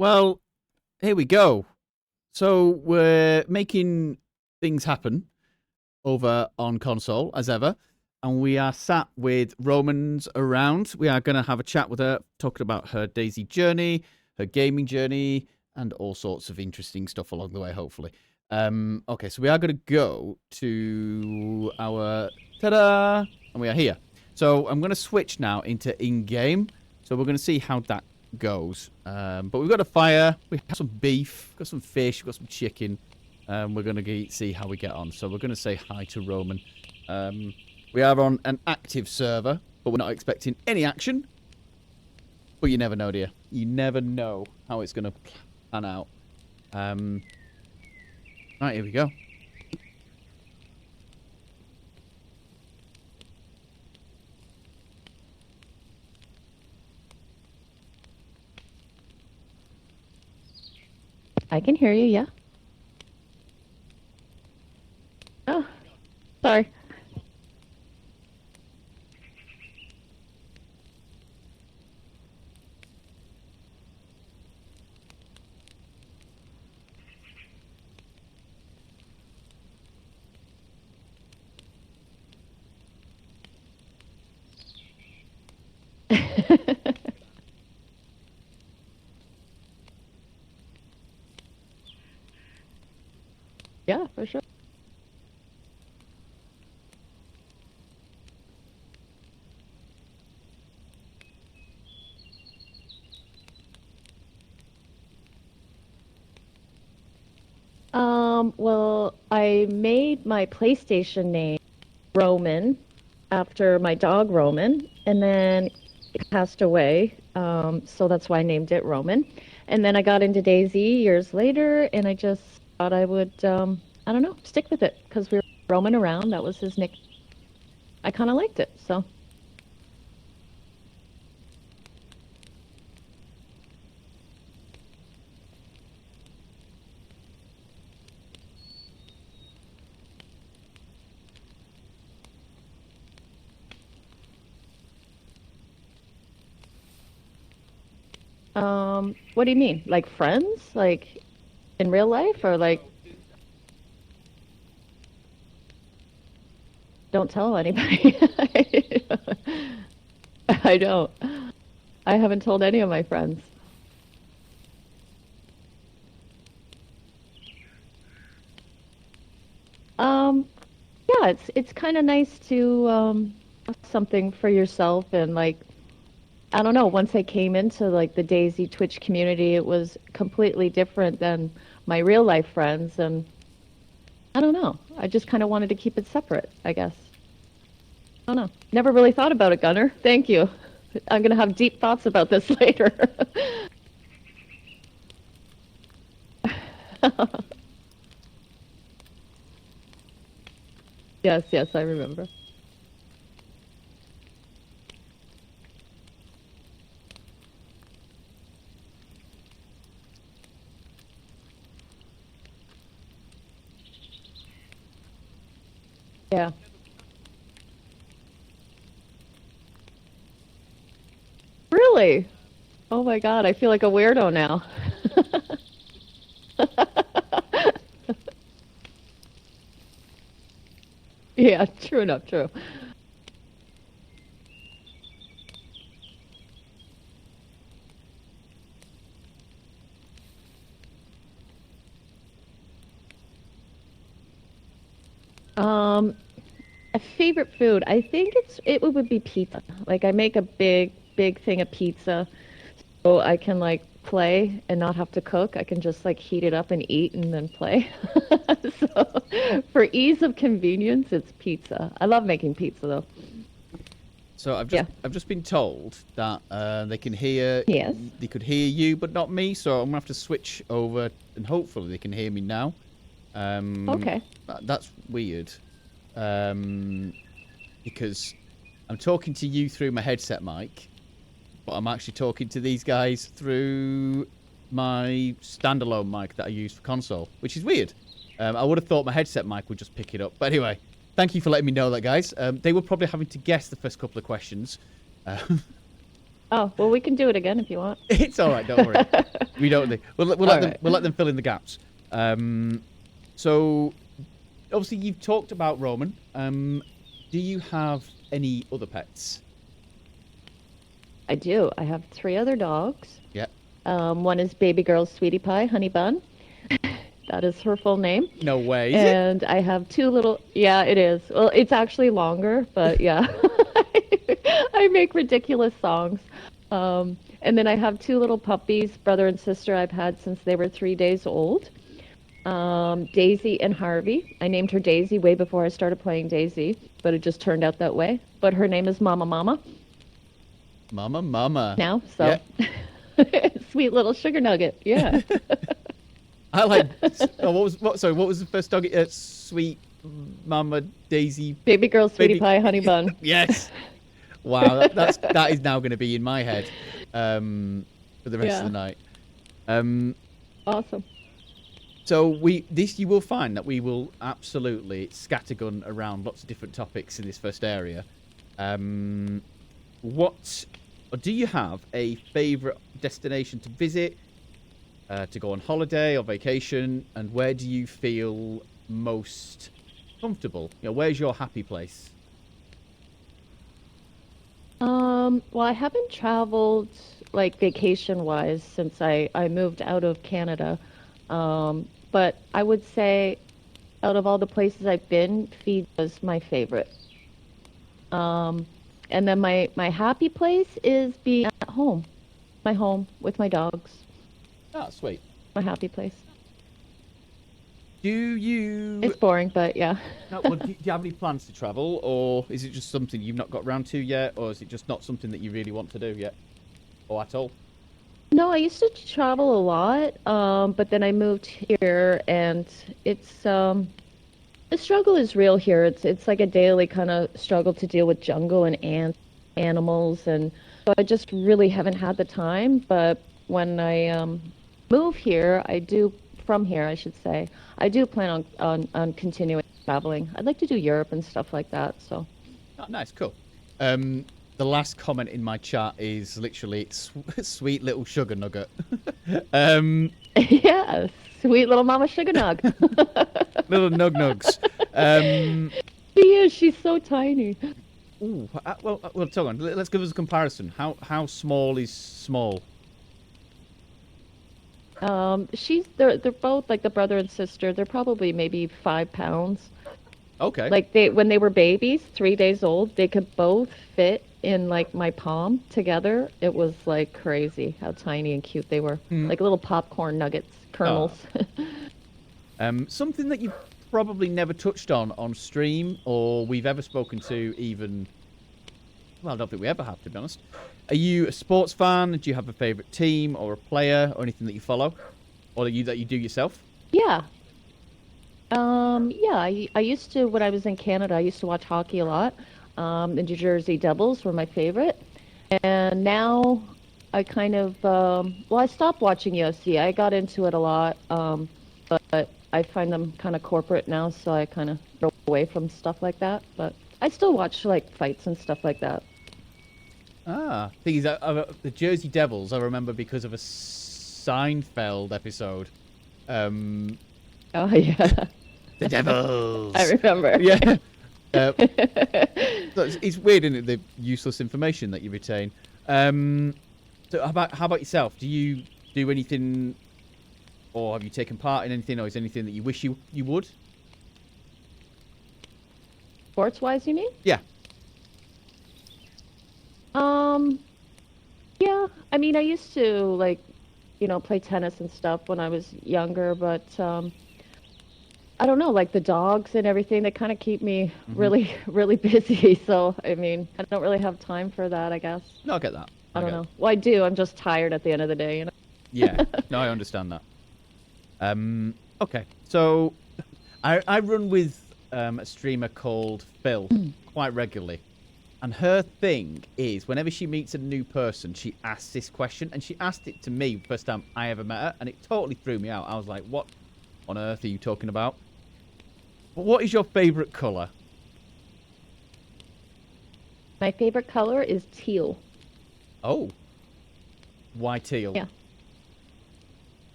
Well, here we go. So we're making things happen over on console as ever, and we are sat with Romans around. We are going to have a chat with her, talking about her Daisy journey, her gaming journey, and all sorts of interesting stuff along the way, hopefully. Okay, so we are going to go to our ta-da, and we are here. So I'm going to switch now into in-game. So we're going to see how that goes. But we've got a fire, we have some beef, we've got some fish, we've got some chicken. We're going to see how we get on. So we're going to say hi to Roman. We are on an active server, but we're not expecting any action. But you never know, dear. You never know how it's going to pan out. Right, here we go. I can hear you, yeah. Oh, sorry. Yeah, for sure. Well, I made my PlayStation name Roman after my dog Roman, and then it passed away. So that's why I named it Roman. And then I got into Daisy years later, and I just thought I would, I don't know, stick with it because we were roaming around. That was his nick. I kind of liked it, so. What do you mean? Like friends? Like in real life or like don't tell anybody? I don't. I haven't told any of my friends. Um, yeah, it's kind of nice to have something for yourself and like I don't know, once I came into like the Daisy Twitch community, it was completely different than my real life friends and I don't know. I just kind of wanted to keep it separate, I guess. I don't know. Never really thought about it, Gunner. Thank you. I'm gonna have deep thoughts about this later. Yes, yes, I remember. Yeah. Really? Oh my God, I feel like a weirdo now. Yeah, true enough, true. Um, a favorite food, I think it would be pizza. Like I make a big thing of pizza so I can like play and not have to cook. I can just like heat it up and eat and then play. So for ease of convenience, it's pizza. I love making pizza though. So I've just Yeah. I've just been told that they can hear Yes. they could hear you but not me. So I'm gonna have to switch over and hopefully they can hear me now. Okay. That's weird. Um, because I'm talking to you through my headset mic, but I'm actually talking to these guys through my standalone mic that I use for console, which is weird. I would have thought my headset mic would just pick it up. But anyway, thank you for letting me know that, guys. They were probably having to guess the first couple of questions. Um, Oh, well, we can do it again if you want. It's all right. Don't worry. We don't. We'll let All them. right. We'll let them fill in the gaps. So obviously you've talked about Roman. Do you have any other pets? I do. I have three other dogs. Yeah. One is baby girl Sweetie Pie Honey Bun. That is her full name. No way. And I have two little, yeah, it is. Well, it's actually longer, but yeah. I make ridiculous songs. And then I have two little puppies, brother and sister, I've had since they were 3 days old. Daisy and Harvey. I named her Daisy way before I started playing Daisy, but it just turned out that way. But her name is Mama Mama Mama. now, so sweet little sugar nugget. Yeah. I like. Oh, what was the first dog? Sweet Mama Daisy. Baby girl Sweetie Pie Honey Bun. Yes. Wow, that is now going to be in my head for the rest of the night. Awesome. So you will find that we will absolutely scattergun around lots of different topics in this first area. Do you have a favourite destination to visit, to go on holiday or vacation, and where do you feel most comfortable? Where's your happy place? Well, I haven't traveled like vacation-wise since I moved out of Canada. But I would say out of all the places I've been, Fiji was my favorite. And then my happy place is being at home, my home with my dogs, Oh, sweet. my happy place. Do you It's boring, but yeah. do you have any plans to travel, or is it just something you've not got round to yet, or is it just not something that you really want to do yet, or at all? No, I used to travel a lot, but then I moved here, and it's the struggle is real here. It's like a daily kind of struggle to deal with jungle and ants, animals, and so I just really haven't had the time. But when I move here, from here, I should say, I do plan on continuing traveling. I'd like to do Europe and stuff like that. So, Oh, nice, cool. The last comment in my chat is literally sweet little sugar nugget. yeah, sweet little Mama Sugar Nog. Little nug nugs. She is. She's so tiny. Well, hold on. Let's give us a comparison. How small is small? They're both like the brother and sister. They're probably maybe 5 pounds. Okay. Like when they were babies, 3 days old, they could both fit in like my palm together. It was like crazy how tiny and cute they were. Like little popcorn nuggets, kernels. Something that you probably never touched on stream, or we've ever spoken to even. Well, I don't think we ever have, to be honest. Are you a sports fan? Do you have a favourite team or a player or anything that you follow, or that you do yourself? Yeah. Yeah, I used to, when I was in Canada, I used to watch hockey a lot. The New Jersey Devils were my favorite. And now I kind of, I stopped watching UFC. I got into it a lot, but I find them kind of corporate now, so I kind of go away from stuff like that. But I still watch like fights and stuff like that. Thing is, the Jersey Devils, I remember because of a Seinfeld episode. Oh, yeah. The Devils. I remember. Yeah. It's weird, isn't it, the useless information that you retain. So how about yourself? Do you do anything, or have you taken part in anything, or is there anything that you wish you would? Sports-wise, you mean? Yeah. Yeah, I mean, I used to like, play tennis and stuff when I was younger, but I don't know, like the dogs and everything, they kind of keep me really, really busy. So, I mean, I don't really have time for that, I guess. No, I get that. I don't know. Well, I do. I'm just tired at the end of the day, Yeah. No, I understand that. Okay. So, I run with a streamer called Phil quite regularly. And her thing is, whenever she meets a new person, she asks this question. And she asked it to me first time I ever met her. And it totally threw me out. I was like, what on earth are you talking about? But what is your favourite colour? My favorite color is teal. Oh, Why teal? Yeah.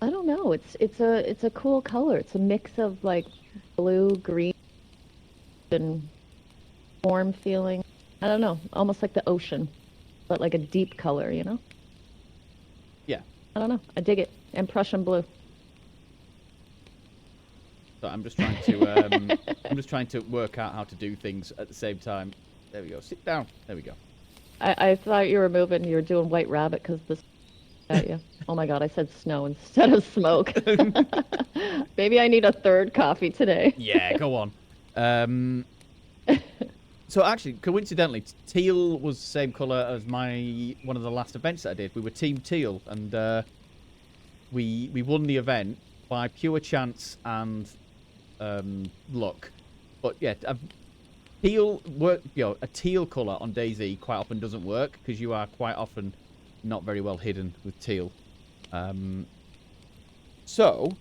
I don't know. It's a cool color. It's a mix of like blue, green, and warm feeling. I don't know, almost like the ocean, but like a deep color, you know? Yeah. I don't know. I dig it. And Prussian blue. So I'm just trying to I'm just trying to work out how to do things at the same time. There we go. Sit down. There we go. I thought you were moving. You were doing White Rabbit because the at you. Oh my God, I said snow instead of smoke. Maybe I need a third coffee today. Yeah, go on. So actually, coincidentally, teal was the same colour as one of the last events that I did. We were Team Teal, and we won the event by pure chance and luck. But yeah, teal work. A teal colour on DayZ quite often doesn't work because you are quite often not very well hidden with teal. So.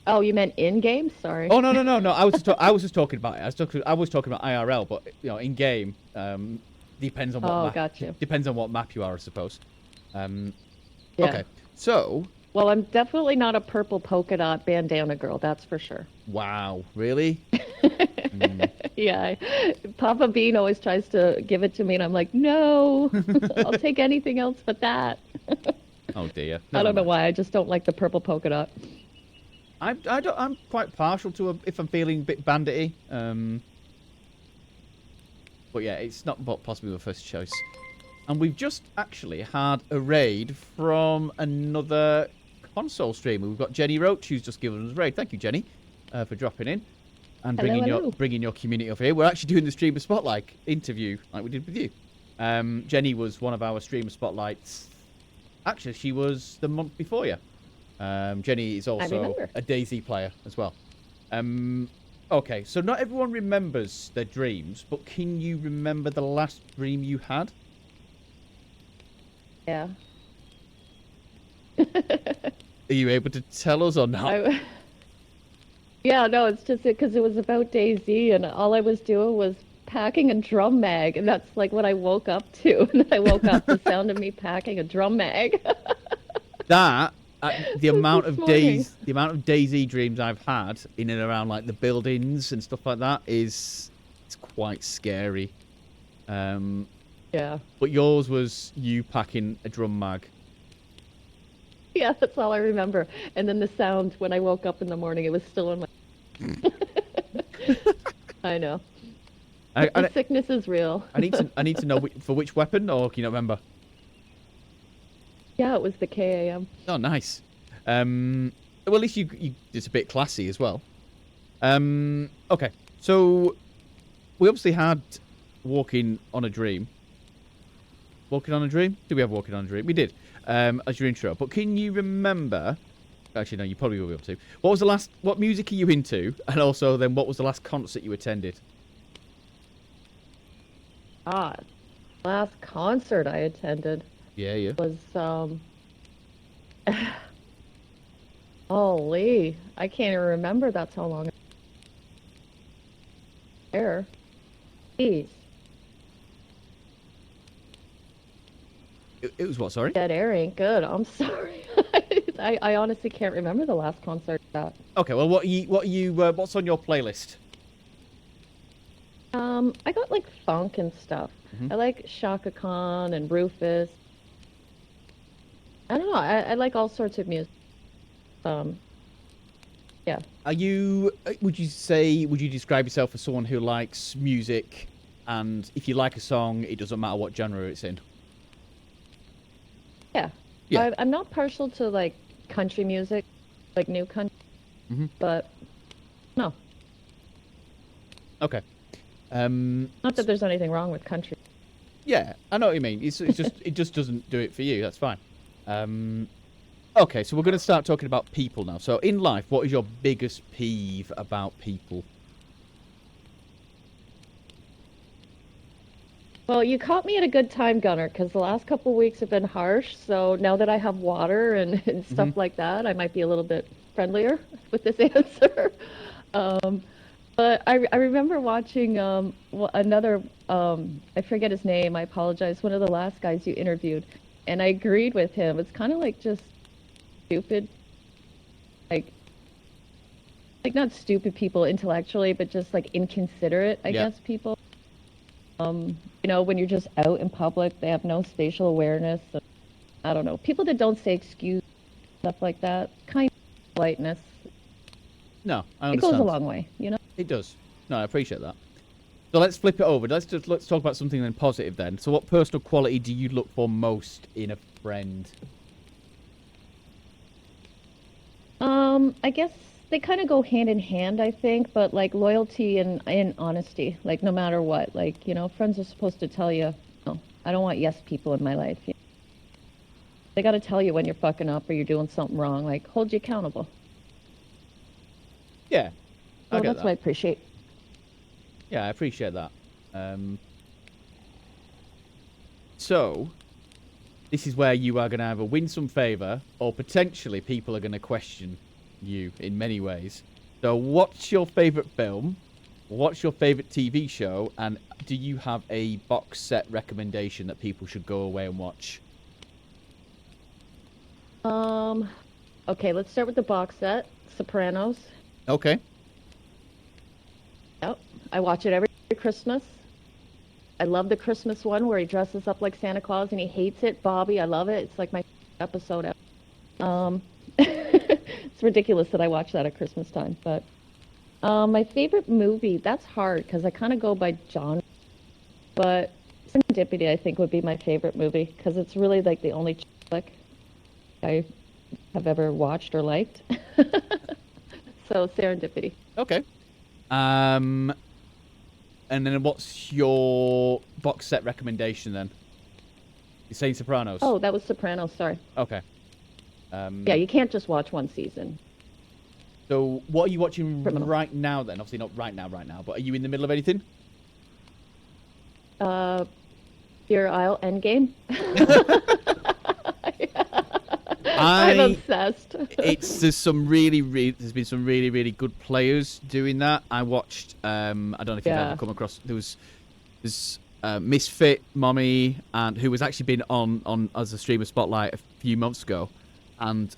Oh, you meant in game? Sorry. Oh no. I was just talking about it. I was talking about IRL, but in game, depends on what. Gotcha. Depends on what map you are, I suppose. Yeah. Okay, so. Well, I'm definitely not a purple polka dot bandana girl. That's for sure. Wow, really? Yeah, Papa Bean always tries to give it to me, and I'm like, no, I'll take anything else but that. Oh dear. I don't know why. I just don't like the purple polka dot. I'm quite partial to if I'm feeling a bit bandity. But yeah, it's not possibly my first choice. And we've just actually had a raid from another console streamer. We've got Jenny Roach, who's just given us a raid. Thank you, Jenny, for dropping in and bringing your community over here. We're actually doing the Streamer Spotlight interview like we did with you. Jenny was one of our Streamer Spotlights. Actually, she was the month before you. Jenny is also a DayZ player as well. Okay, so not everyone remembers their dreams, but can you remember the last dream you had? Yeah. Are you able to tell us or not? Yeah, no, it's just because it was about DayZ, and all I was doing was packing a drum mag, and that's like what I woke up to. And I woke up to the sound of me packing a drum mag. That the amount of DayZ dreams I've had in and around like the buildings and stuff like that it's quite scary. Yeah. But yours was you packing a drum mag. Yeah, that's all I remember. And then the sound when I woke up in the morning, it was still in my. I know. The sickness is real. I need to know for which weapon, or can you not remember? Yeah, it was the KAM. Oh, nice. Well, at least you it's a bit classy as well. Okay, so we obviously had Walking on a Dream. Walking on a Dream? Did we have Walking on a Dream? We did, as your intro. But can you remember... Actually, no, you probably will be able to. What music are you into? And also, then, what was the last concert you attended? Last concert I attended... Yeah. Was, holy, I can't even remember that's how long ago. Jeez. It was what, sorry? Dead air ain't good. I'm sorry. I honestly can't remember the last concert that. Okay, well, what's on your playlist? I got like funk and stuff. I like Shaka Khan and Rufus. I don't know. I like all sorts of music. Yeah. Would you describe yourself as someone who likes music, and if you like a song, it doesn't matter what genre it's in? Yeah. I'm not partial to like country music, like new country, but no. Okay. Not that there's anything wrong with country. Yeah, I know what you mean. It's just it just doesn't do it for you. That's fine. Okay, so we're going to start talking about people now. So in life, what is your biggest peeve about people? Well, you caught me at a good time, Gunnar, because the last couple weeks have been harsh. So now that I have water and stuff like that, I might be a little bit friendlier with this answer. But I remember watching another, I forget his name, I apologize, one of the last guys you interviewed. and I agreed with him. It's kind of like just stupid, like not stupid people intellectually, but just like inconsiderate, I Yeah. guess, people. When you're just out in public, they have no spatial awareness. And, I don't know. People that don't say excuse, stuff like that, kind of politeness. No, I It goes a understand. long way, It does. No, I appreciate that. So let's flip it over. Let's talk about something then positive then. So what personal quality do you look for most in a friend? I guess they kind of go hand in hand, I think, but like loyalty and honesty, like no matter what, like, friends are supposed to tell you, no, I don't want yes people in my life. They got to tell you when you're fucking up or you're doing something wrong, like hold you accountable. Yeah, I So get that's that. what I appreciate. Yeah, I appreciate that. So, this is where you are going to either win some favour or potentially people are going to question you in many ways. So, what's your favourite film? What's your favourite TV show? And do you have a box set recommendation that people should go away and watch? Okay, let's start with the box set, Sopranos. Okay. Yep, I watch it every Christmas. I love the Christmas one where he dresses up like Santa Claus and he hates it. Bobby, I love it. It's like my episode ever. It's ridiculous that I watch that at Christmas time. But my favorite movie, that's hard because I kind of go by genre. But Serendipity, I think, would be my favorite movie because it's really like the only flick I have ever watched or liked. So Serendipity. Okay. And then what's your box set recommendation then? You're saying Sopranos? Oh, that was Sopranos, sorry. Okay. Yeah, you can't just watch one season. So what are you watching Criminal. right now then? Obviously not right now, but are you in the middle of anything? Fear Isle Endgame. I'm obsessed. There's been some really good players doing that. I watched I don't know if you've ever come across there's Misfit, Mommy, and who was actually been on as a streamer spotlight a few months ago, and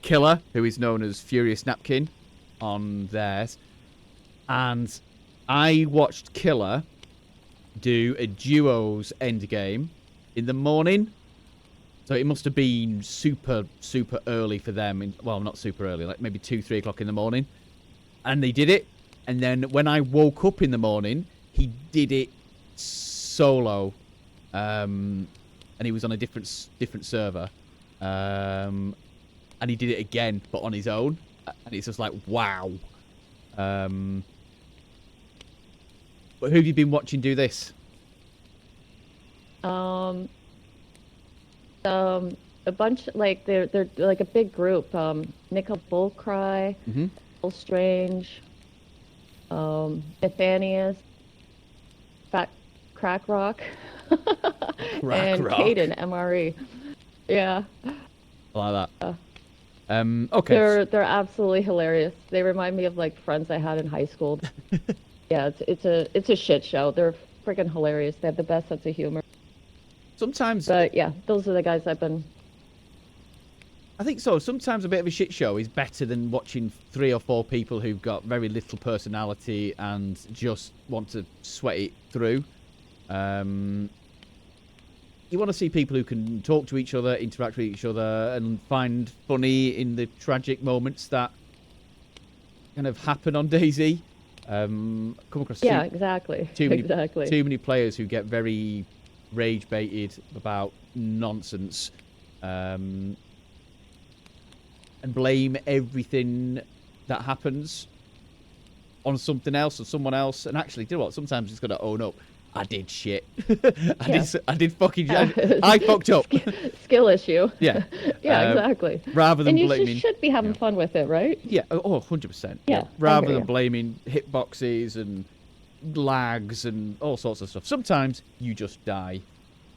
Killer, who is known as Furious Napkin on theirs. And I watched Killer do a duos endgame in the morning. So it must have been super early for them. Well, not super early, like maybe 2-3 o'clock in the morning. And they did it. And then when I woke up in the morning, he did it solo. And he was on a different server. And he did it again, but on his own. And it's just like, wow. But who have you been watching do this? A bunch, like they're like a big group. Nickel Bullcry, Bull Strange, Nathanius, Fat Crack Rock, and Rock. Caden MRE. Yeah. I like that. Okay. They're absolutely hilarious. They remind me of like friends I had in high school. Yeah, it's a shit show. They're freaking hilarious. They have the best sense of humor. Sometimes, But yeah, those are the guys I've been. I think so. Sometimes a bit of a shit show is better than watching 3 or 4 people who've got very little personality and just want to sweat it through. You want to see people who can talk to each other, interact with each other, and find funny in the tragic moments that kind of happen on DayZ. Come across Exactly. too many players who get very rage baited about nonsense, and blame everything that happens on something else or someone else. And actually, do you know what? Sometimes it's got to own up. I did shit. I did fucking. I fucked up. Skill issue. Yeah. Yeah, exactly. Rather than and you blaming. should be having fun with it, right? Yeah. Oh, 100%. Yeah. Rather than blaming hitboxes and lags and all sorts of stuff. Sometimes you just die.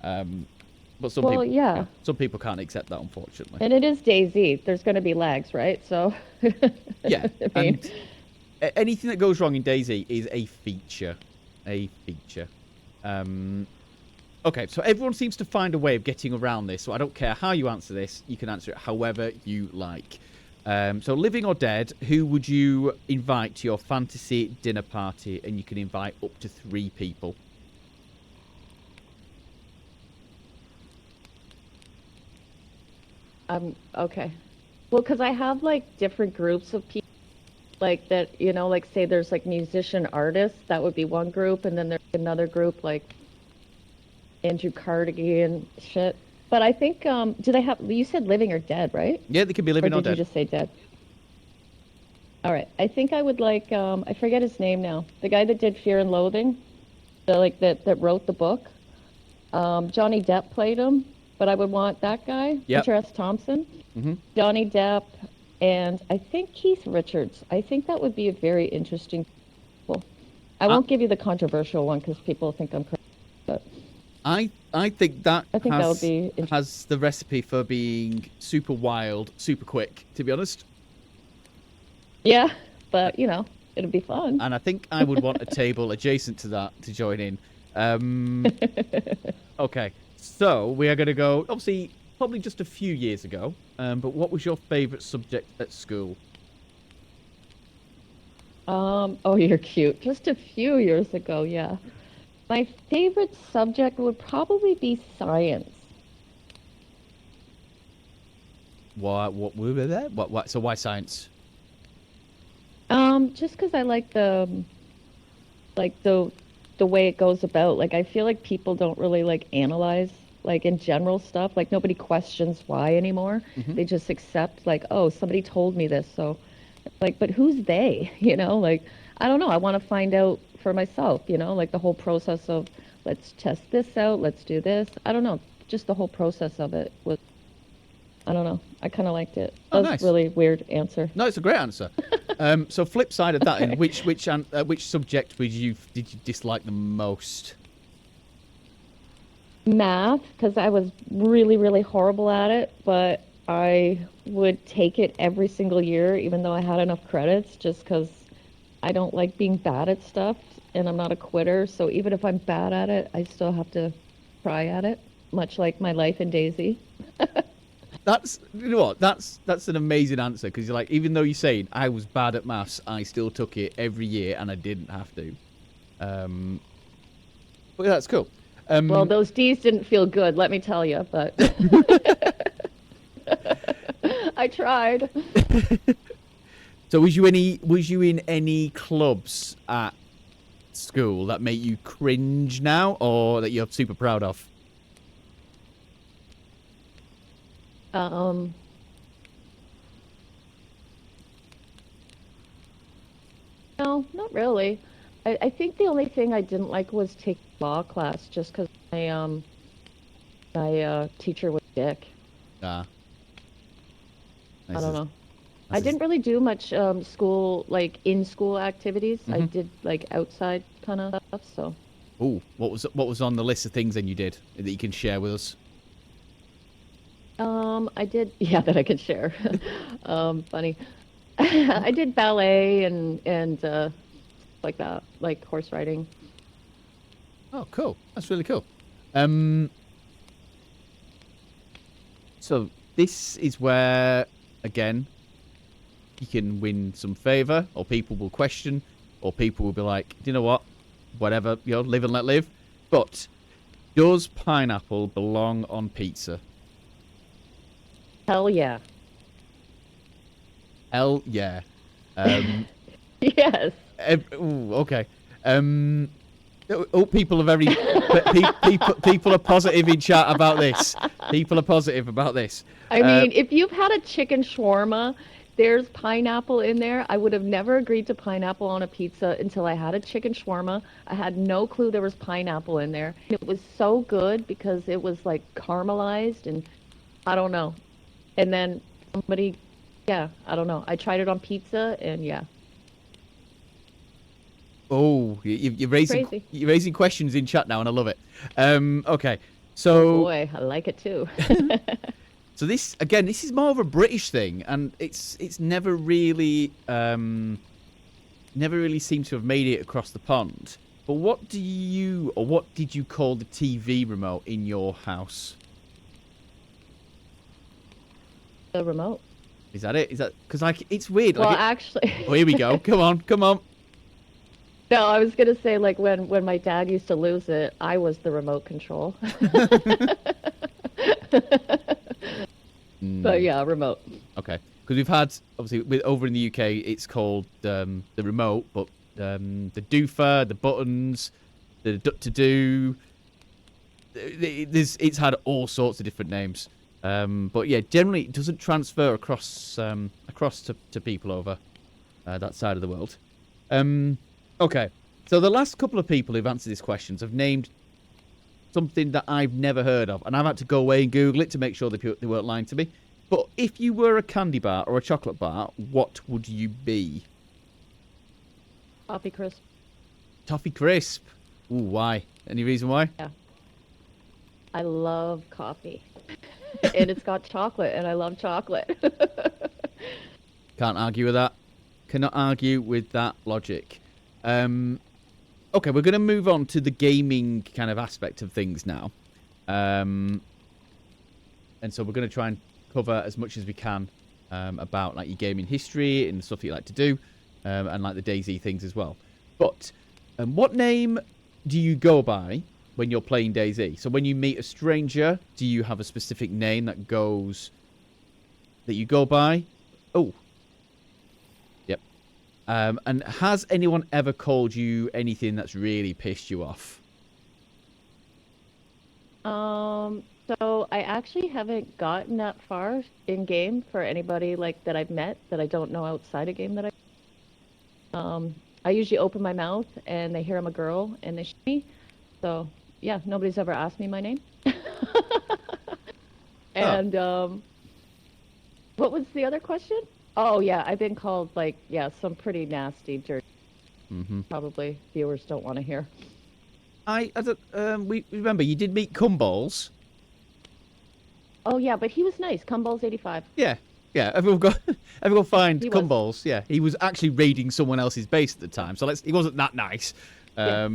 But some people can't accept that, unfortunately. And it is DayZ. There's going to be lags, right? So. Yeah. I mean, and anything that goes wrong in DayZ is a feature. A feature. Okay, so everyone seems to find a way of getting around this, so I don't care how you answer this. You can answer it however you like. So living or dead, who would you invite to your fantasy dinner party? And you can invite up to 3 people. Okay. Well, because I have like different groups of people like that, like say there's like musician artists, that would be one group, and then there's another group like Andrew Carnegie and shit. But I think, do they have, you said living or dead, right? Yeah, they could be Or living or did you dead. just say dead? All right. I think I would like, I forget his name now. The guy that did Fear and Loathing, that wrote the book. Johnny Depp played him, but I would want that guy, Yep. Hunter S. Thompson, Hmm. Johnny Depp, and I think Keith Richards. I think that would be a very interesting. Well, I I, won't give you the controversial one because people think I'm crazy, but I think that I think that would be interesting. has the recipe for being super wild, super quick, to be honest. Yeah, but it'd be fun. And I think I would want a table adjacent to that to join in. Um, okay, so we are going to go, obviously, probably just a few years ago. But what was your favourite subject at school? Oh, you're cute. Just a few years ago, yeah. My favorite subject would probably be science. What were there? What? So why science? Just because I like the way it goes about. Like I feel like people don't really like analyze like in general stuff. Like nobody questions why anymore. Hmm. They just accept like, oh, somebody told me this, so like, but who's they? Like I don't know. I want to find out for myself. Like the whole process of let's test this out, let's do this. I don't know. Just the whole process of it was. I don't know. I kind of liked it. Oh, That was nice. a really weird answer. No, it's a great answer. So flip side of that, Okay. in which subject did you dislike the most? Math, because I was really, really horrible at it, but I would take it every single year, even though I had enough credits, just because I don't like being bad at stuff, and I'm not a quitter. So even if I'm bad at it, I still have to try at it, much like my life in Daisy. That's you know what that's an amazing answer because you're like even though you're saying I was bad at maths, I still took it every year and I didn't have to. But that's cool. Well, those D's didn't feel good, let me tell you, but I tried. So was you in any clubs at school that make you cringe now or that you're super proud of? Um, no, not really. I think the only thing I didn't like was taking law class, just because my teacher was a dick. Ah, I this don't is, know. I this is, didn't really do much school, like in school activities. I hmm. did like outside kind of stuff. So, Oh, what was on the list of things then you did that you can share with us? I did, yeah, that I could share. Funny. I did ballet and like that, like horse riding. Oh, cool. That's really cool. Um, so this is where, again, you can win some favor, or people will question, or people will be like, do you know what? Whatever, live and let live. But does pineapple belong on pizza? Hell yeah. Hell yeah. Um, Yes. ooh, okay. People are very people are positive in chat about this. People are positive about this. I mean, if you've had a chicken shawarma, there's pineapple in there. I would have never agreed to pineapple on a pizza until I had a chicken shawarma. I had no clue there was pineapple in there. It was so good because it was like caramelized and I don't know. And then somebody, yeah, I don't know. I tried it on pizza and yeah, Oh, you're raising crazy. you're raising questions in chat now, and I love it. Okay, Oh so boy, I like it too. this is more of a British thing, and it's never really seemed to have made it across the pond. But what do you, or what did you call the TV remote in your house? The remote. Is that it? Is that because like it's weird? Well, Like actually, oh, here we go. Come on, come on. no, I was gonna say like when my dad used to lose it, I was the remote control. But yeah, remote. Okay, because we've had obviously with over in the UK, it's called the remote, but the doofer, the buttons, the to do. It's had all sorts of different names. But yeah, generally it doesn't transfer across to people over that side of the world. Okay, so the last couple of people who've answered these questions have named something that I've never heard of, and I've had to go away and Google it to make sure they weren't lying to me. But if you were a candy bar or a chocolate bar, what would you be? Coffee crisp. Toffee crisp. Ooh, why? Any reason why? Yeah. I love coffee. And it's got chocolate, and I love chocolate. Can't argue with that. Cannot argue with that logic. Okay, we're going to move on to the gaming kind of aspect of things now. And so we're going to try and cover as much as we can about like your gaming history and the stuff that you like to do, and like the DayZ things as well. But what name do you go by when you're playing DayZ? So when you meet a stranger, do you have a specific name that you go by? Oh. Yep. And has anyone ever called you anything that's really pissed you off? So I actually haven't gotten that far in game for anybody like that I've met that I don't know outside a game that I usually open my mouth and they hear I'm a girl and they shoot me. So yeah, nobody's ever asked me my name. And what was the other question? Oh yeah, I've been called like some pretty nasty jerk. Probably viewers don't want to hear. We remember you did meet Cumballs. Oh yeah, but he was nice. Cumballs 85. Yeah, everyone find He was. Cumballs. Yeah, he was actually raiding someone else's base at the time, so he wasn't that nice. Yeah.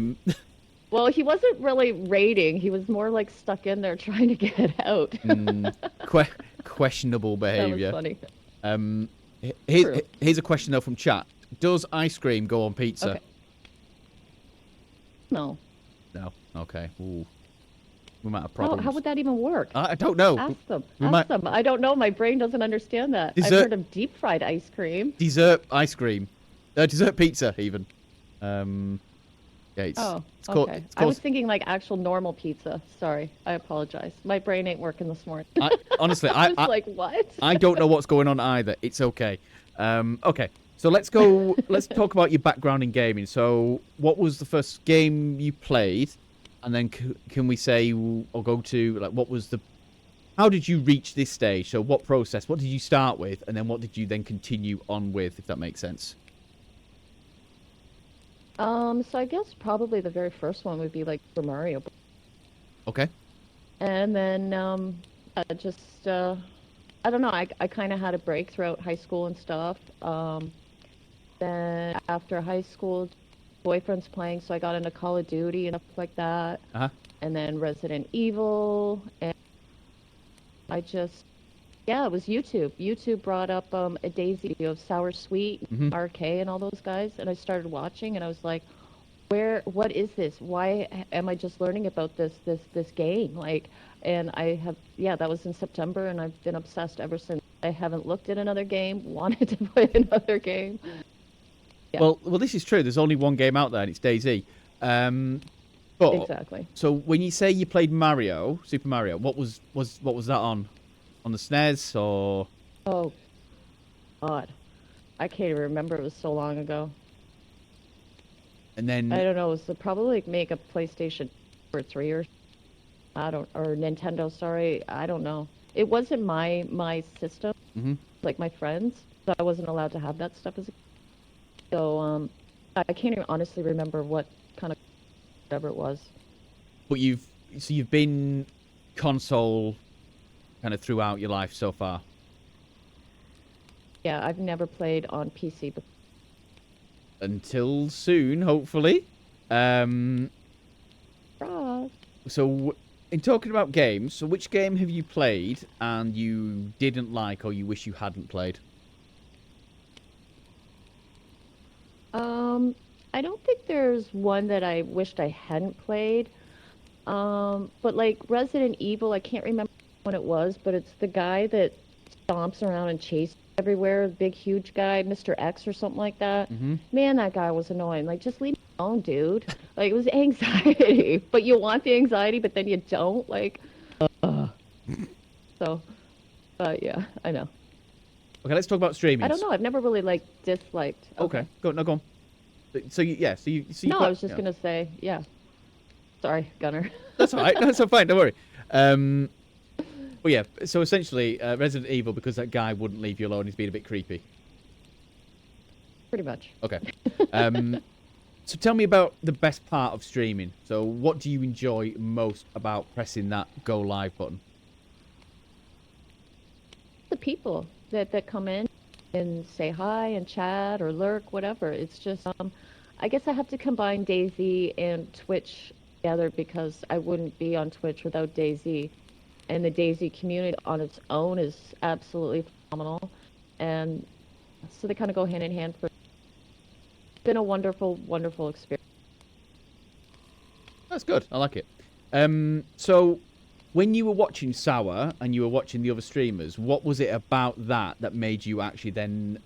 Well, he wasn't really raiding. He was more like stuck in there trying to get out. Questionable behavior. That was funny. Here's a question though from chat. Does ice cream go on pizza? Okay. No. No. Okay. Ooh. We might have problems. How would that even work? I don't know. Ask them. Ask them. I don't know. My brain doesn't understand that. I've heard of deep fried ice cream. Dessert ice cream. Dessert pizza even. Yeah, it's called, okay. I was thinking like actual normal pizza. Sorry. I apologize. My brain ain't working this morning. Honestly, I was like, what? I don't know what's going on either. It's okay. Okay. So let's talk about your background in gaming. So what was the first game you played? And then can we say or go to like how did you reach this stage? So what process? What did you start with? And then what did you then continue on with, if that makes sense? So I guess probably the very first one would be like Super Mario. Okay. And then I don't know, I kind of had a break throughout high school and stuff. Then after high school, boyfriend's playing, so I got into Call of Duty and stuff like that. And then Resident Evil, and it was YouTube. YouTube brought up a DayZ video of Sour Sweet, RK, and all those guys, and I started watching, and I was like, what is this? Why am I just learning about this game? Like, and that was in September, and I've been obsessed ever since. I haven't looked at another game, wanted to play another game. Yeah. Well, this is true. There's only one game out there, and it's DayZ. But exactly. So when you say you played Mario, Super Mario, what was that on? On the SNES or? Oh, God, I can't even remember. It was so long ago. And then I don't know. It was probably like make a PlayStation or 3 or Nintendo. Sorry, I don't know. It wasn't my system. Like my friends, so I wasn't allowed to have that stuff as a kid. So I can't even honestly remember what kind of whatever it was. But you've been console kind of throughout your life so far. Yeah, I've never played on PC before. Until soon, hopefully. Um, Ross. so in talking about games, so which game have you played and you didn't like or you wish you hadn't played? I don't think there's one that I wished I hadn't played. But like Resident Evil, I can't remember what it was, but it's the guy that stomps around and chases everywhere, big huge guy, Mr. X or something like that. Mm-hmm. Man, that guy was annoying. Like, just leave me alone, dude. Like, it was anxiety, but you want the anxiety, but then you don't. Like, uh. So, yeah, I know. Okay, let's talk about streaming. I don't know. I've never really like disliked. Okay, go no, go on. So you No, quite, I was just gonna say, yeah. Sorry, Gunner. That's all right. That's all fine. Don't worry. But yeah, so essentially, Resident Evil, because that guy wouldn't leave you alone, he's being a bit creepy. Pretty much. Okay. So tell me about the best part of streaming. So what do you enjoy most about pressing that go live button? The people that come in and say hi and chat or lurk, whatever. It's just, I guess I have to combine Daisy and Twitch together because I wouldn't be on Twitch without Daisy. And the Daisy community on its own is absolutely phenomenal. And so they kind of go hand in hand. It's been a wonderful, wonderful experience. That's good. I like it. So when you were watching Sour and you were watching the other streamers, what was it about that made you actually then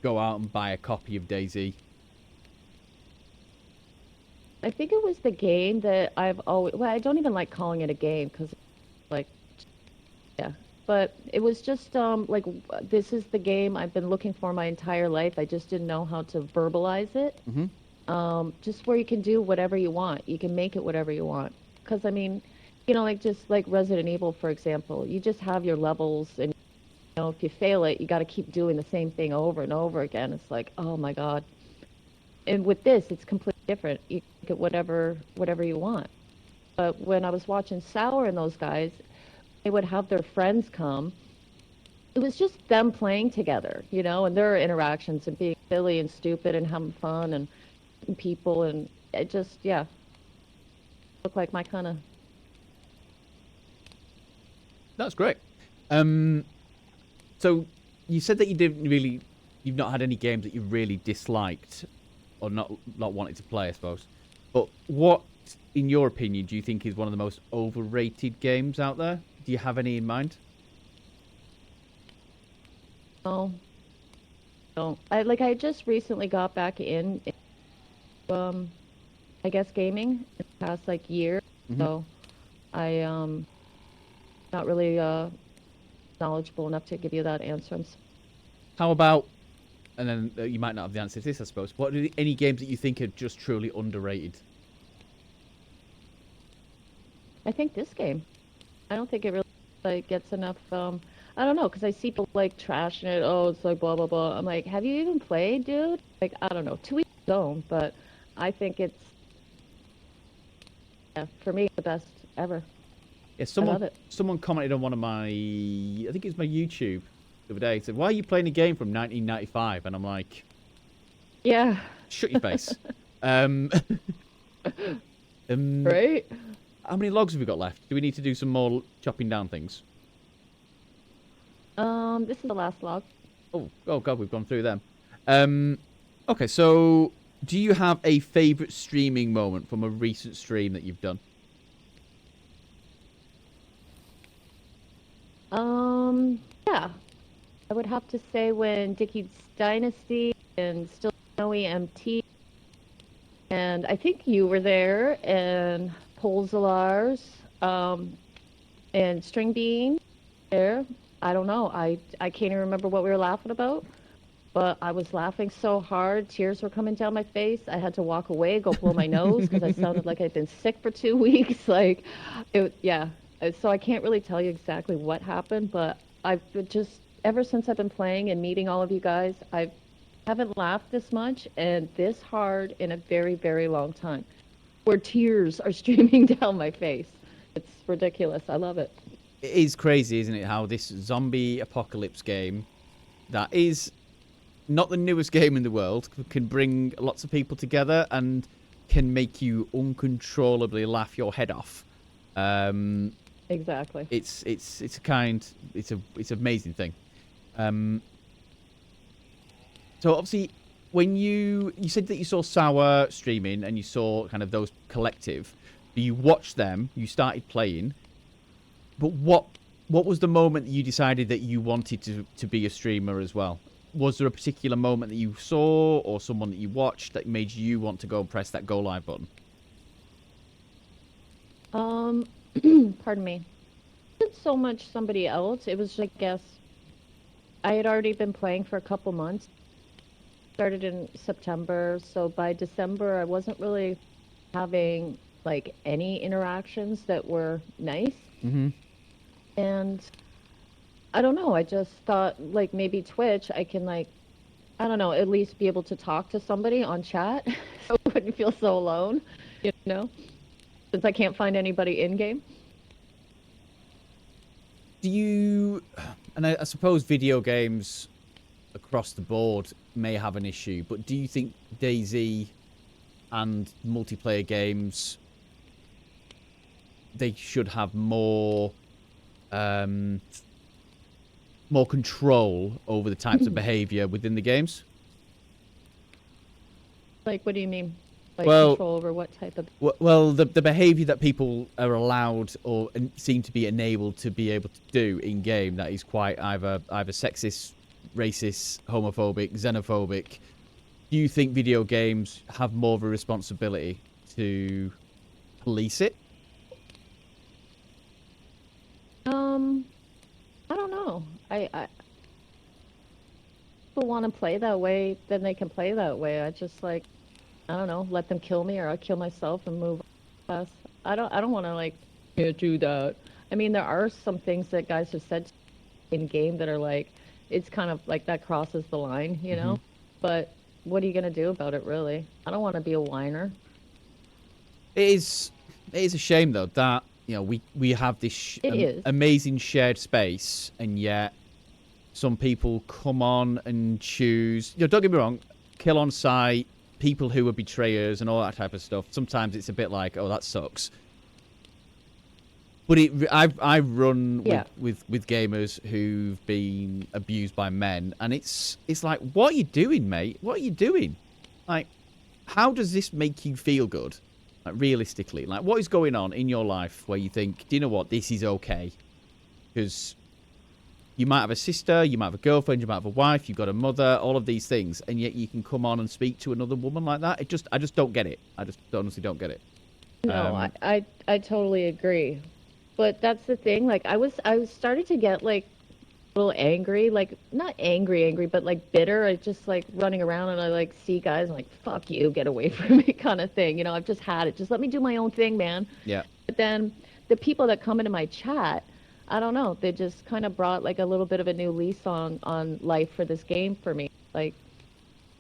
go out and buy a copy of Daisy? I think it was the game that I've always, well, I don't even like calling it a game because, like, yeah. But it was just like this is the game I've been looking for my entire life. I just didn't know how to verbalize it. Mm-hmm. Just where you can do whatever you want. You can make it whatever you want. Because I mean, like just like Resident Evil, for example, you just have your levels, and if you fail it, you got to keep doing the same thing over and over again. It's like, oh my God. And with this, it's completely different. You can get whatever you want. But when I was watching Sour and those guys, they would have their friends come. It was just them playing together, and their interactions and being silly and stupid and having fun and people, and it just, yeah, looked like my kind of. That's great. So you said that you've not had any games that you really disliked or not wanted to play, I suppose. But what, in your opinion, do you think is one of the most overrated games out there? Do you have any in mind? No, don't. I just recently got back in, I guess gaming in the past year. Mm-hmm. So I not really knowledgeable enough to give you that answer. How about, and then you might not have the answer to this, I suppose. What are any games that you think are just truly underrated? I think this game. I don't think it really gets enough. I don't know, because I see people trashing it. Oh, it's like blah blah blah. I'm like, have you even played, dude? Like, I don't know, 2 weeks ago, but I think it's, yeah, for me, the best ever. Yeah, I love it. someone commented on one of my, I think it was my YouTube the other day. Said, "Why are you playing a game from 1995?" And I'm like, Yeah. "Shut your face." Right. How many logs have we got left? Do we need to do some more chopping down things? This is the last log. Oh God, we've gone through them. Okay, so do you have a favorite streaming moment from a recent stream that you've done? Yeah. I would have to say when Dickie's Dynasty and Still Snowy MT, and I think you were there, and Polzalars, and String Bean there. I don't know. I can't even remember what we were laughing about, but I was laughing so hard, tears were coming down my face. I had to walk away, go blow my nose because I sounded like I'd been sick for 2 weeks. Yeah. So I can't really tell you exactly what happened, but I've just, ever since I've been playing and meeting all of you guys, I haven't laughed this much and this hard in a very, very long time, where tears are streaming down my face. It's ridiculous. I love it. It is crazy, isn't it, how this zombie apocalypse game that is not the newest game in the world can bring lots of people together. And can make you uncontrollably laugh your head off. Exactly. It's an amazing thing. So obviously, when you said that you saw Sour streaming and you saw kind of those collective, you watched them, you started playing, but what was the moment that you decided that you wanted to be a streamer as well? Was there a particular moment that you saw or someone that you watched that made you want to go and press that go live button? Pardon me. It wasn't so much somebody else. It was, I guess, I had already been playing for a couple months. Started in September, so by December I wasn't really having like any interactions that were nice. Mm-hmm. And I don't know, I just thought like maybe Twitch I can like I don't know, at least be able to talk to somebody on chat so I wouldn't feel so alone, you know, since I can't find anybody in game. Do you, and I suppose video games across the board may have an issue, but do you think DayZ and multiplayer games, they should have more more control over the types of behavior within the games? Like, what do you mean? Like Well, control over what type of... well, the behavior that people are allowed or seem to be enabled to be able to do in game that is quite either sexist, racist, homophobic, xenophobic. Do you think video games have more of a responsibility to police it? I don't know. People want to play that way, then they can play that way. I just like, I don't know, let them kill me or I'll kill myself and move on. I don't want to like, can't do that. I mean, there are some things that guys have said in game that are like, it's kind of like that crosses the line, you know? But what are you going to do about it, really? I don't want to be a whiner. It is a shame though that we have this amazing shared space, and yet some people come on and choose. Don't get me wrong, kill on sight, people who are betrayers and all that type of stuff. Sometimes it's a bit like, oh, that sucks. But I run with gamers who've been abused by men, and it's like, what are you doing, mate? What are you doing? Like, how does this make you feel good? Like, realistically, like, what is going on in your life where you think, do you know what, this is okay? Because you might have a sister, you might have a girlfriend, you might have a wife, you've got a mother, all of these things, and yet you can come on and speak to another woman like that. I just don't get it. I just honestly don't get it. No, I totally agree. But that's the thing. Like I was starting to get like a little angry, like not angry, but like bitter. I just like running around and I like see guys and like, fuck you, get away from me kind of thing. You know, I've just had it. Just let me do my own thing, man. Yeah. But then the people that come into my chat, I don't know, they just kind of brought like a little bit of a new lease on life for this game for me. Like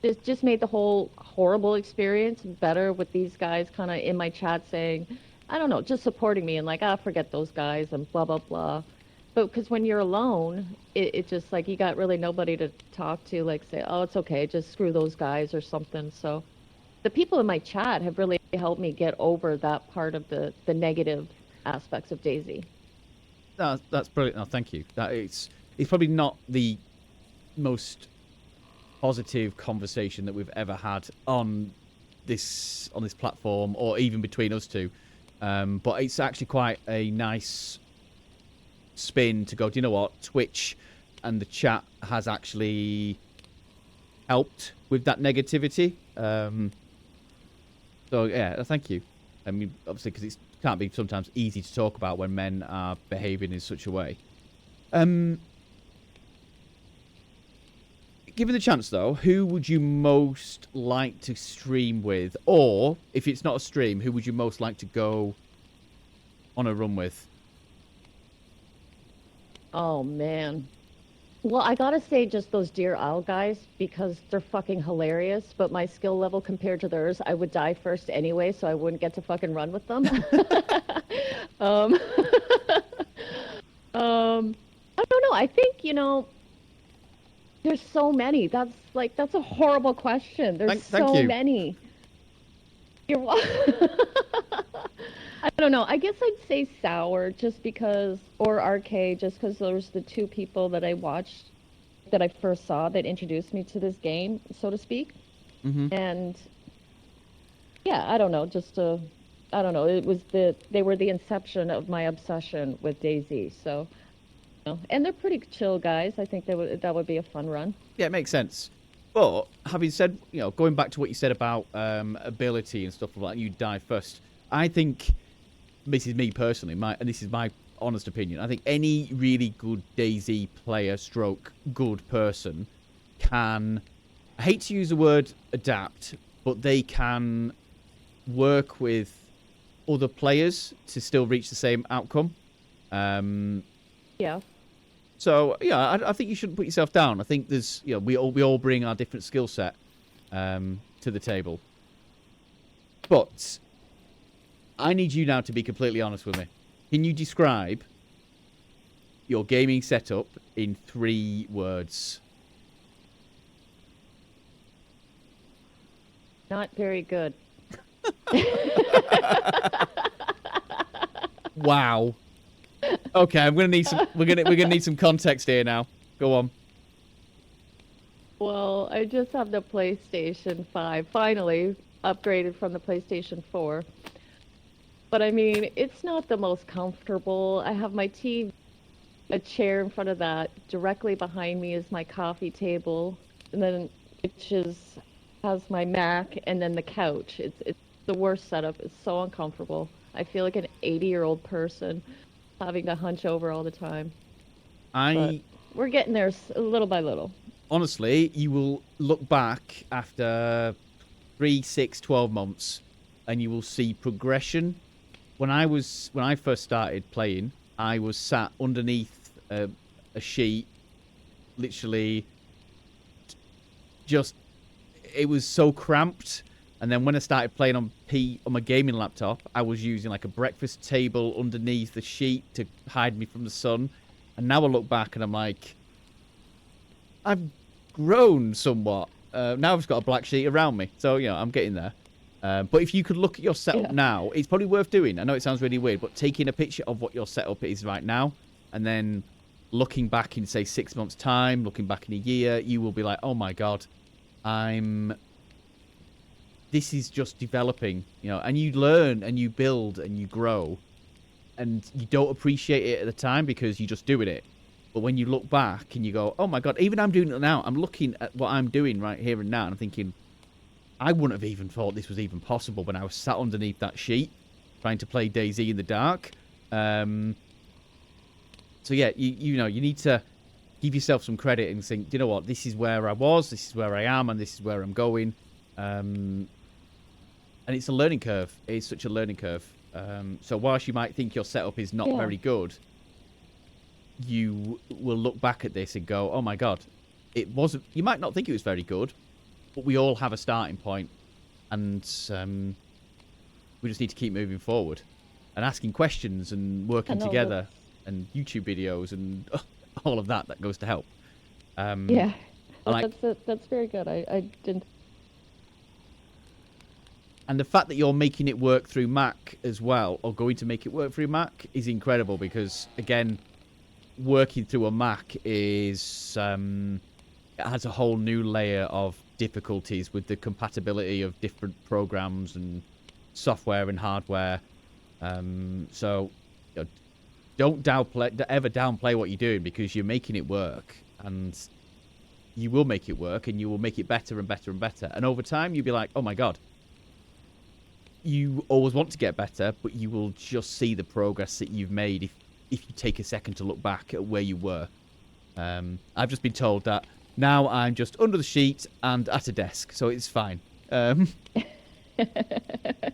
it just made the whole horrible experience better with these guys kind of in my chat saying, I don't know, just supporting me and like, forget those guys and blah, blah, blah. But because when you're alone, it just like you got really nobody to talk to, like say, oh, it's okay, just screw those guys or something. So the people in my chat have really helped me get over that part of the negative aspects of DayZ. That's brilliant. No, thank you. It's probably not the most positive conversation that we've ever had on this platform or even between us two. But it's actually quite a nice spin to go, do you know what? Twitch and the chat has actually helped with that negativity. So, yeah, thank you. I mean, obviously, because it can't be sometimes easy to talk about when men are behaving in such a way. Given the chance, though, who would you most like to stream with? Or, if it's not a stream, who would you most like to go on a run with? Oh, man. Well, I gotta say just those Deer Isle guys because they're fucking hilarious, but my skill level compared to theirs, I would die first anyway, so I wouldn't get to fucking run with them. um, I don't know. I think, there's so many. That's a horrible question. There's so many. You're I don't know. I guess I'd say Sour just because, or Arcade, just because those are the two people that I watched that I first saw that introduced me to this game, so to speak. Mm-hmm. And yeah, I don't know, I don't know. They were the inception of my obsession with DayZ. So, and they're pretty chill guys. I think that would be a fun run. Yeah, it makes sense. But having said, going back to what you said about ability and stuff like that, you die first. I think this is me personally, and this is my honest opinion. I think any really good DayZ player, stroke good person, can. I hate to use the word adapt, but they can work with other players to still reach the same outcome. Um, Yeah. So yeah, I think you shouldn't put yourself down. I think there's we all bring our different skill set to the table. But I need you now to be completely honest with me. Can you describe your gaming setup in 3 words? Not very good. Wow. Okay, I'm gonna need some. We're gonna need some context here now. Go on. Well, I just have the PlayStation 5, finally upgraded from the PlayStation 4. But I mean, it's not the most comfortable. I have my TV, a chair in front of that. Directly behind me is my coffee table, and then which is has my Mac, and then the couch. It's the worst setup. It's so uncomfortable. I feel like an 80-year-old person having to hunch over all the time. But I we're getting there little by little. honestly, you will look back after 3, 6, 12 months, and you will see progression. When I first started playing, I was sat underneath a sheet, literally, just it was so cramped. And then when I started playing on my gaming laptop, I was using like a breakfast table underneath the sheet to hide me from the sun. And now I look back and I'm like, I've grown somewhat. Now I've just got a black sheet around me, so I'm getting there. But if you could look at your setup Yeah. now, it's probably worth doing. I know it sounds really weird, but taking a picture of what your setup is right now, and then looking back in say 6 months' time, looking back in a year, you will be like, oh my god, this is just developing, and you learn and you build and you grow, and you don't appreciate it at the time because you're just doing it. But when you look back and you go, oh my god, even I'm doing it now, I'm looking at what I'm doing right here and now, and I'm thinking, I wouldn't have even thought this was even possible when I was sat underneath that sheet trying to play DayZ in the dark. So yeah, you need to give yourself some credit and think, you know what, this is where I was, this is where I am, and this is where I'm going. And it's a learning curve. It's such a learning curve. So whilst you might think your setup is not Yeah. very good, you will look back at this and go, oh my god, it wasn't. You might not think it was very good, but we all have a starting point, and we just need to keep moving forward and asking questions and working know, together and YouTube videos and all of that goes to help. Yeah, I like, that's very good. I didn't. and the fact that you're making it work through Mac as well, or going to make it work through Mac, is incredible because, again, working through a Mac is it has a whole new layer of difficulties with the compatibility of different programs and software and hardware. So don't ever downplay what you're doing, because you're making it work, and you will make it work, and you will make it better and better and better. And over time, you'll be like, oh my god. You always want to get better, but you will just see the progress that you've made if you take a second to look back at where you were. I've just been told that now I'm just under the sheet and at a desk, so it's fine.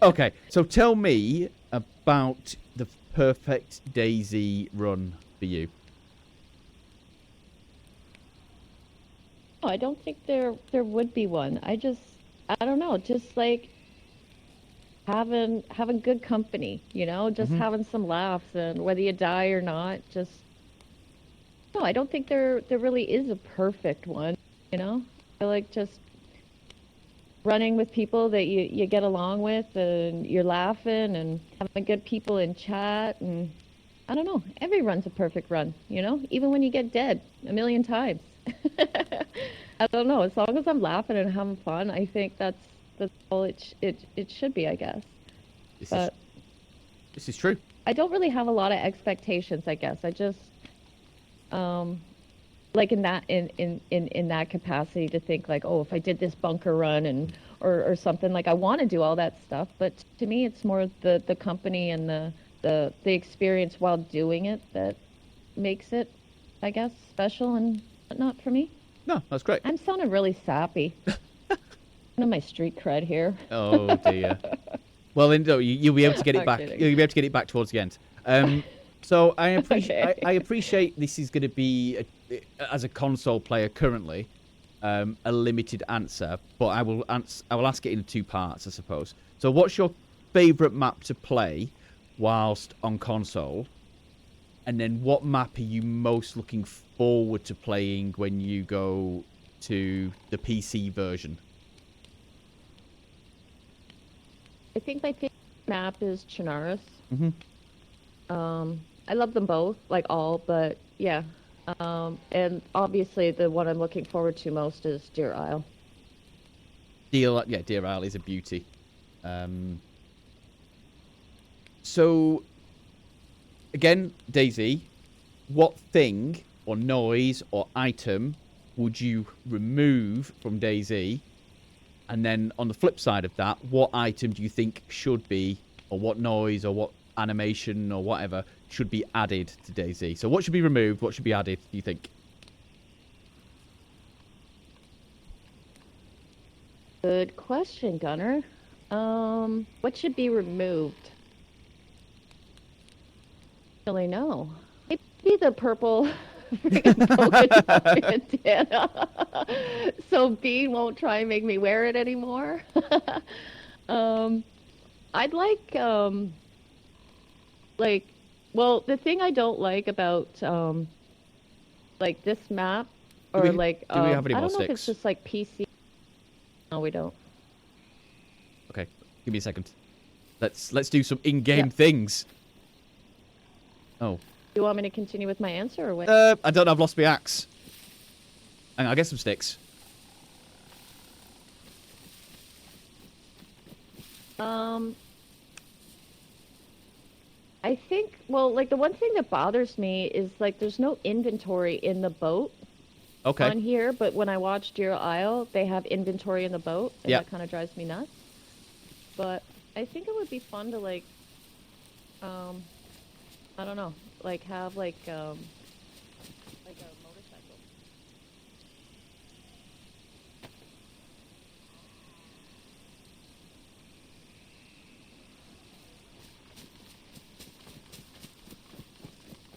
Okay, so tell me about the perfect DayZ run for you. Oh, I don't think there would be one. I don't know, just like having good company, just having some laughs, and whether you die or not, just no, I don't think there really is a perfect one. I like just running with people that you get along with, and you're laughing and having good people in chat. And I don't know, every run's a perfect run, even when you get dead a million times. I don't know, as long as I'm laughing and having fun, I think that's all it should be, I guess. This is But this is true. I don't really have a lot of expectations, I guess. I just like in that capacity to think like, oh, if I did this bunker run and or something, like I want to do all that stuff, but to me it's more the company and the experience while doing it that makes it, I guess, special and whatnot for me. No, that's great. I'm sounding really sappy. None of my street cred here. Oh dear. Well, then, no, you'll be able to get it I'm back. kidding. You'll be able to get it back towards the end. So I appreciate. Okay. I appreciate this is going to be, as a console player currently, a limited answer. But I will ask it in two parts, I suppose. So, what's your favourite map to play whilst on console? And then, what map are you most looking forward to playing when you go to the PC version? I think my favorite map is Chernarus. Mhm. I love them both, like all, but yeah. And obviously the one I'm looking forward to most is Deer Isle. Deer Isle is a beauty. So, again, Daisy, what thing or noise or item would you remove from Daisy? And then on the flip side of that, what item do you think should be, or what noise or what animation or whatever should be added to Daisy? So what should be removed? What should be added, do you think? Good question, Gunner. What should be removed? Really know. Maybe the purple freaking polka dot bandana. So Bean won't try and make me wear it anymore. um, I'd like, well, the thing I don't like about like this map, Do or we, like do we have any I more don't know if it's sticks? just like PC. No, we don't. Okay, give me a second. Let's do some in-game Yeah. things. Oh. You want me to continue with my answer or what? I don't know, I've lost my axe. Hang on, I'll get some sticks. I think, well, like the one thing that bothers me is like there's no inventory in the boat Okay. on here, but when I watch Deer Isle, they have inventory in the boat, and Yeah. that kind of drives me nuts. But I think it would be fun to like, I don't know, like have like a motorcycle.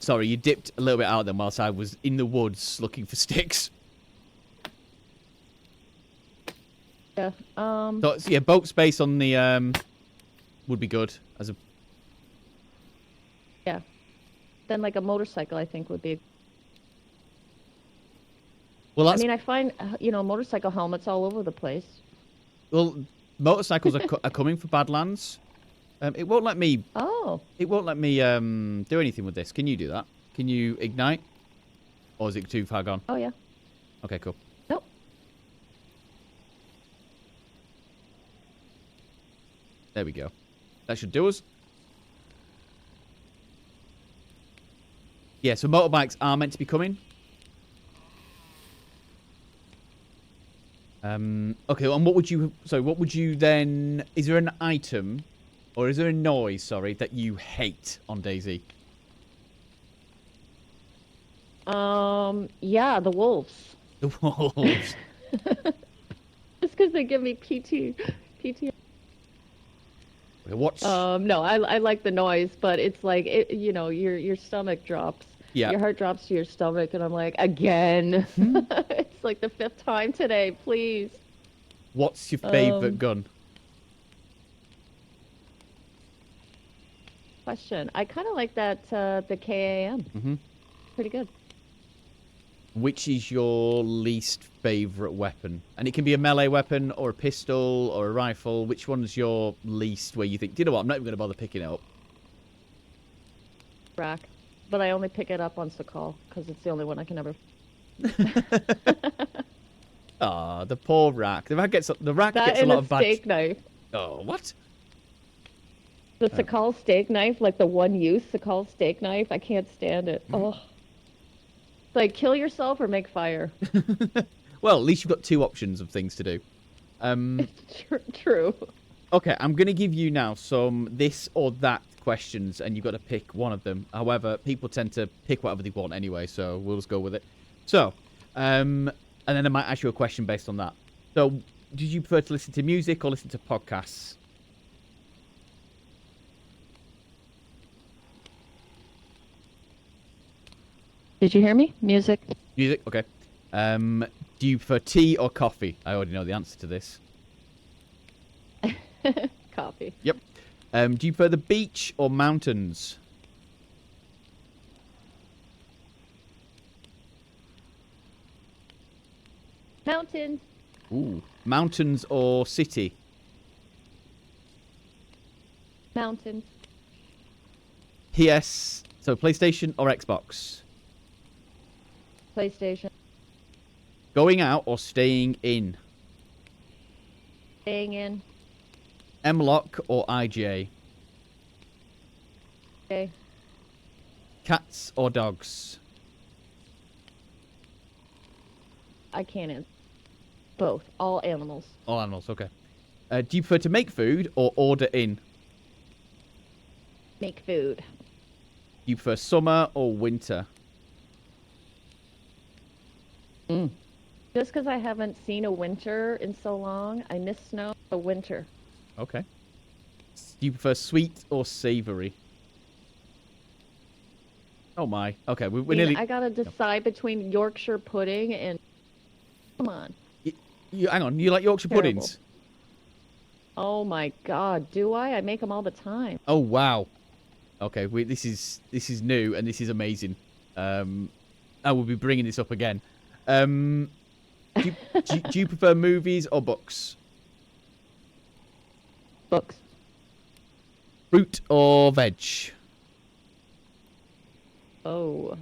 Sorry, you dipped a little bit out then whilst I was in the woods looking for sticks. Yeah. So, yeah, boat space on the would be good as a. Yeah. Then like a motorcycle, I think would be. Well, I that's mean, I find motorcycle helmets all over the place. well, motorcycles are coming for Badlands. It won't let me. Oh. It won't let me do anything with this. Can you do that? Can you ignite? Or is it too far gone? Oh yeah. Okay, cool. Nope. There we go. That should do us. Yeah, so motorbikes are meant to be coming. Okay, and what would you then, is there an item, or is there a noise, sorry, that you hate on DayZ? Yeah, the wolves. The wolves. Just because they give me PT. Okay, what's... No, I like the noise, but it's like your stomach drops. Yeah. Your heart drops to your stomach, and I'm like, again. It's like the 5th time today, please. What's your favourite gun? Question. I kind of like that the KAM. Mm-hmm. Pretty good. which is your least favorite weapon? And it can be a melee weapon or a pistol or a rifle. Which one's your least where you think, do you know what, I'm not even going to bother picking it up? Rack. But I only pick it up on Sakal because it's the only one I can ever. Ah, the poor rack. The rack gets a That lot and of a bad... steak knife. Oh, what? The Sakal steak knife, like the one use Sakal steak knife, I can't stand it. Oh. It's like kill yourself or make fire. Well, at least you've got two options of things to do. True. Okay, I'm going to give you now some this or that questions, and you've got to pick one of them. However, people tend to pick whatever they want anyway, so we'll just go with it. So, and then I might ask you a question based on that. So, did you prefer to listen to music or listen to podcasts? Did you hear me? Music. Music, okay. Do you prefer tea or coffee? I already know the answer to this. Coffee. Yep. Do you prefer the beach or mountains? Mountains. Ooh. Mountains or city? Mountains. PS, so PlayStation or Xbox? PlayStation. Going out or staying in? Staying in. M-Lock or IJ? Okay. Cats or dogs? I can't answer. Both. All animals. All animals, okay. Do you prefer to make food or order in? Make food. Do you prefer summer or winter? Just because I haven't seen a winter in so long, I miss snow. A winter. Okay. Do you prefer sweet or savory? Oh my. Okay, we're nearly... I gotta decide between Yorkshire pudding and. Come on. Hang on, you like Yorkshire Terrible. puddings? Oh my God, do I? I make them all the time. Oh wow. Okay, this is new and this is amazing. I will be bringing this up again. Do you prefer movies or books? Books. Fruit or veg? Oh.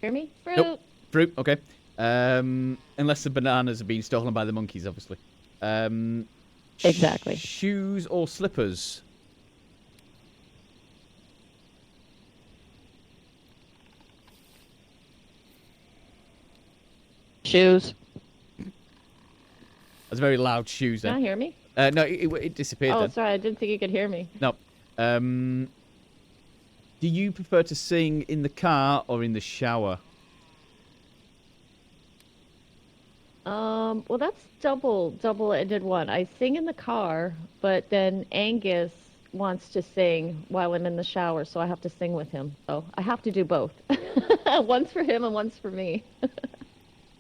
Hear me? Fruit. Nope. Fruit, okay. Unless the bananas have been stolen by the monkeys, obviously. Exactly. Shoes or slippers? Shoes. That's very loud shoes Can then. you hear me? No, it disappeared Oh, then. sorry. I didn't think you could hear me. No. Do you prefer to sing in the car or in the shower? Well, that's double-ended one. I sing in the car, but then Angus wants to sing while I'm in the shower, so I have to sing with him. So I have to do both. One's for him and one's for me.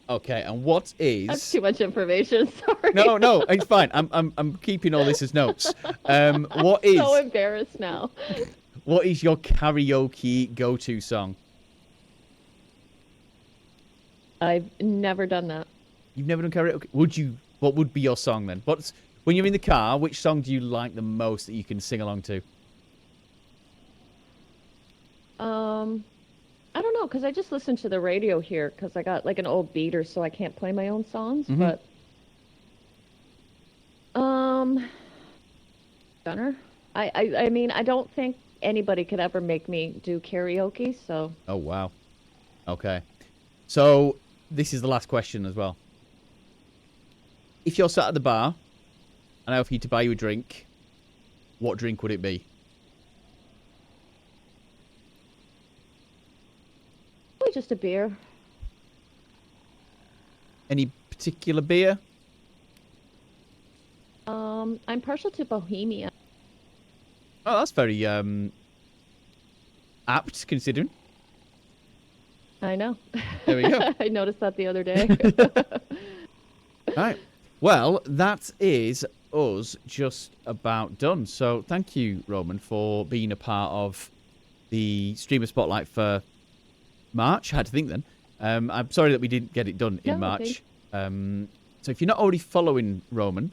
Okay, and what is... That's too much information. Sorry. No, it's fine. I'm keeping all this as notes. What is So embarrassed now. what is your karaoke go-to song? I've never done that. You've never done karaoke? What would be your song then? When you're in the car, which song do you like the most that you can sing along to? I don't know, because I just listen to the radio here, because I got like an old beater, so I can't play my own songs. But, Gunner, I mean, I don't think anybody could ever make me do karaoke, so. Oh, wow. Okay. So, this is the last question as well. If you're sat at the bar, and I offer you to buy you a drink, what drink would it be? Probably just a beer. Any particular beer? I'm partial to Bohemia. Oh, that's very apt, considering. I know. There we go. I noticed that the other day. All right. Well, that is us just about done. So thank you, Roman, for being a part of the Streamer Spotlight for March. I had to think then. I'm sorry that we didn't get it done in No, March. So if you're not already following Roman,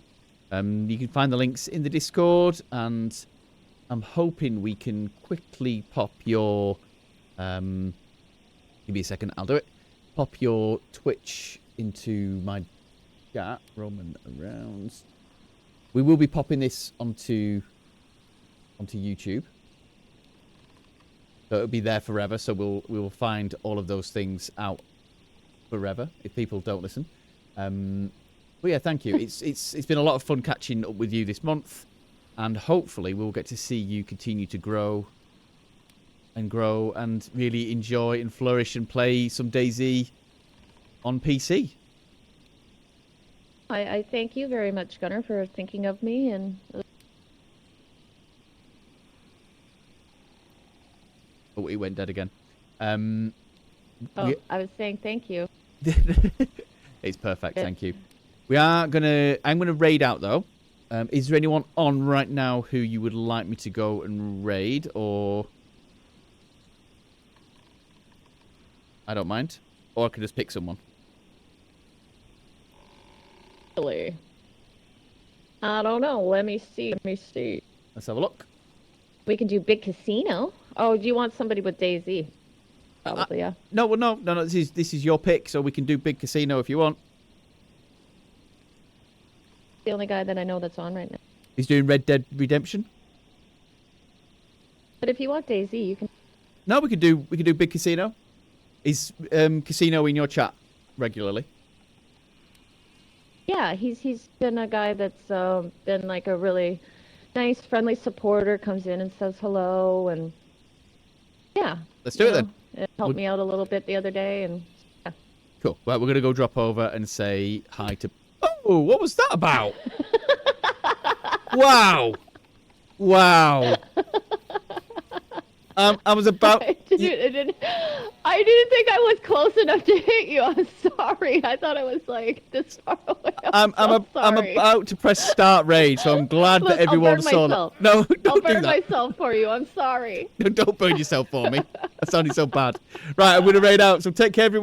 you can find the links in the Discord, and I'm hoping we can quickly pop your... give me a second, I'll do it. Pop your Twitch into my chat, Roman around. We will be popping this onto YouTube. So it'll be there forever. So we will find all of those things out forever if people don't listen. But yeah, thank you. It's been a lot of fun catching up with you this month, and hopefully we'll get to see you continue to grow and really enjoy and flourish and play some DayZ on PC. I thank you very much, Gunnar, for thinking of me, and Oh, he went dead again. I was saying thank you. It's perfect, thank you. I'm gonna raid out though. Is there anyone on right now who you would like me to go and raid, or I don't mind, or I could just pick someone. Really? I don't know. Let me see. Let's have a look. We can do Big Casino. Oh, do you want somebody with DayZ? Probably, yeah. No, well, no. This is your pick, so we can do Big Casino if you want. The only guy that I know that's on right now. He's doing Red Dead Redemption. But if you want DayZ, you can. No, we could do Big Casino. Is Casino in your chat regularly? Yeah, he's been a guy that's been like a really nice, friendly supporter. Comes in and says hello, and yeah. Let's do it then. It helped me out a little bit the other day, and yeah. Cool. Right, we're gonna go drop over and say hi to. Oh, what was that about? Wow. I was about. I didn't think I was close enough to hit you. I'm sorry. I thought I was like this far away. I'm about to press start raid, so I'm glad that everyone saw that. No, don't I'll do burn that. myself for you. I'm sorry. No, don't burn yourself for me. That sounded so bad. Right, I'm gonna raid out. So take care, everyone.